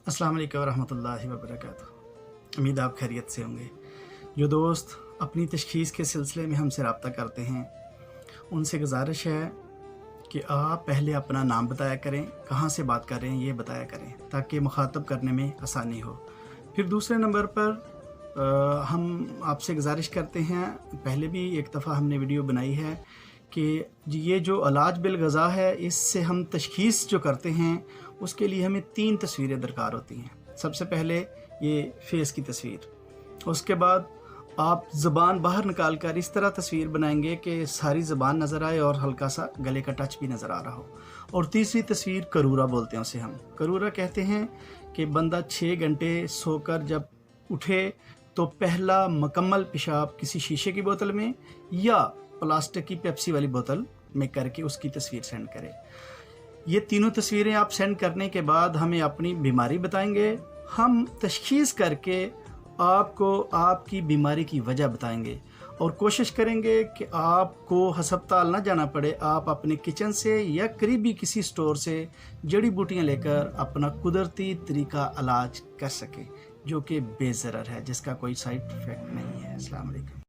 अस्सलाम वालेकुम रहमतुल्लाहि व बरकातुहू। उम्मीद आप खैरियत से होंगे। जो दोस्त अपनी तशख़ीस के सिलसिले में हमसे रब्ता करते हैं उनसे गुजारिश है कि आप पहले अपना नाम बताया करें, कहाँ से बात कर रहे हैं ये बताया करें ताकि मुखातब करने में आसानी हो। फिर दूसरे नंबर पर हम आपसे गुजारिश करते हैं, पहले भी एक दफ़ा हमने वीडियो बनाई है कि ये जो इलाज बिल ग़ज़ा है इससे हम तशख़ीस जो करते हैं उसके लिए हमें 3 तस्वीरें दरकार होती हैं। सबसे पहले ये फेस की तस्वीर, उसके बाद आप ज़बान बाहर निकाल कर इस तरह तस्वीर बनाएंगे कि सारी ज़बान नज़र आए और हल्का सा गले का टच भी नज़र आ रहा हो। और तीसरी तस्वीर करूरा बोलते हैं उसे हम। करूरा कहते हैं कि बंदा 6 घंटे सोकर जब उठे तो पहला मुकम्मल पेशाब किसी शीशे की बोतल में या प्लास्टिक की पेप्सी वाली बोतल में करके उसकी तस्वीर सेंड करें। ये तीनों तस्वीरें आप सेंड करने के बाद हमें अपनी बीमारी बताएंगे, हम तशख़ीस करके आपको आपकी बीमारी की वजह बताएंगे और कोशिश करेंगे कि आपको हस्पताल ना जाना पड़े। आप अपने किचन से या करीबी किसी स्टोर से जड़ी बूटियाँ लेकर अपना कुदरती तरीका इलाज कर सकें जो कि बेज़रर है, जिसका कोई साइड इफ़ेक्ट नहीं है। अस्सलाम वालेकुम।